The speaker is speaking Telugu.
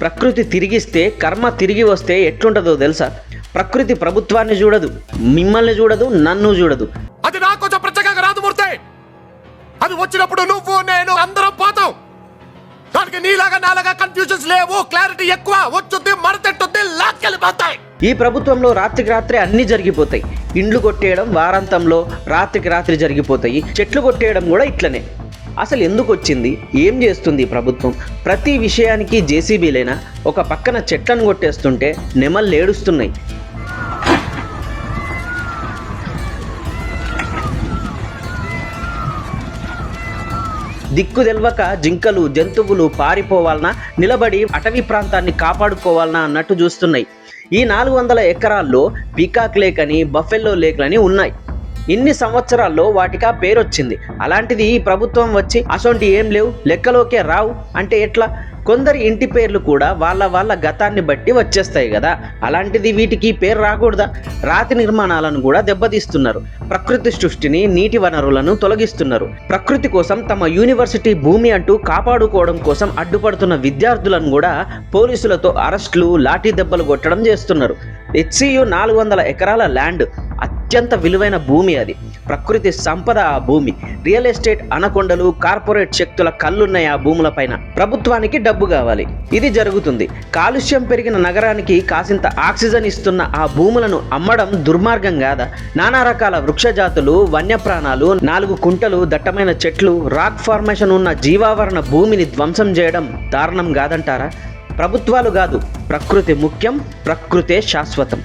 ప్రకృతి తిరిగిస్తే కర్మ తిరిగి వస్తే ఎట్లుంటుందో తెలుసా? ప్రకృతి ప్రభుత్వాన్ని చూడదు, మిమ్మల్ని చూడదు, నన్ను చూడదు. అది నాకు కొంచెం ప్రత్యేకంగా రాదు మూర్తి. అది వచ్చినప్పుడు నువ్వు నేను అందరం పోతాం. దానికి నీలాగా నాలాగా కన్ఫ్యూజన్స్ లేవు, క్లారిటీ ఎక్కువ. వచ్చుద్ది, మరతెట్టుద్ది, లాక్కెళ్ళిపోతాయి. ఈ ప్రభుత్వంలో రాత్రికి రాత్రి అన్నీ జరిగిపోతాయి. ఇండ్లు కొట్టేయడం వారాంతంలో రాత్రికి రాత్రి జరిగిపోతాయి. చెట్లు కొట్టేయడం కూడా ఇట్లనే. అసలు ఎందుకు వచ్చింది, ఏం చేస్తుంది ఈ ప్రభుత్వం? ప్రతి విషయానికి జేసీబీలైనా ఒక పక్కన చెట్లను కొట్టేస్తుంటే నెమళ్ళు ఏడుస్తున్నాయి. దిక్కు తెల్వక జింకలు జంతువులు పారిపోవాలనా, నిలబడి అటవీ ప్రాంతాన్ని కాపాడుకోవాలనా అన్నట్టు చూస్తున్నాయి. ఈ 400 ఎకరాల్లో పీకాక్ లేక్ అని, బఫెల్లో లేక్లని ఉన్నాయి. ఇన్ని సంవత్సరాల్లో వాటికి ఆ పేరు వచ్చింది. అలాంటిది ఈ ప్రభుత్వం వచ్చి అసొంటి ఏం లేవు, లెక్కలోకే రావు అంటే ఎట్లా? కొందరి ఇంటి పేర్లు కూడా వాళ్ళ గతాన్ని బట్టి వచ్చేస్తాయి కదా. అలాంటిది వీటికి పేరు రాకూడదా? రాతి నిర్మాణాలను కూడా దెబ్బతీస్తున్నారు. ప్రకృతి సృష్టిని, నీటి వనరులను తొలగిస్తున్నారు. ప్రకృతి కోసం తమ యూనివర్సిటీ భూమి అంటూ కాపాడుకోవడం కోసం అడ్డుపడుతున్న విద్యార్థులను కూడా పోలీసులతో అరెస్టులు, లాఠీ దెబ్బలు కొట్టడం చేస్తున్నారు. HCU 400 ఎకరాల ల్యాండ్, అత్యంత విలువైన భూమి అది. ప్రకృతి సంపద ఆ భూమి. రియల్ ఎస్టేట్ అనకొండలు, కార్పొరేట్ శక్తుల కళ్ళున్నాయి ఆ భూములపైన. ప్రభుత్వానికి డబ్బు కావాలి, ఇది జరుగుతుంది. కాలుష్యం పెరిగిన నగరానికి కాసింత ఆక్సిజన్ ఇస్తున్న ఆ భూములను అమ్మడం దుర్మార్గం కాదా? నానా రకాల వృక్షజాతులు, వన్యప్రాణాలు, 4 కుంటలు, దట్టమైన చెట్లు, రాక్ ఫార్మేషన్ ఉన్న జీవావరణ భూమిని ధ్వంసం చేయడం దారుణం కాదంటారా? ప్రభుత్వాలు కాదు, ప్రకృతి ముఖ్యం, ప్రకృతే శాశ్వతం.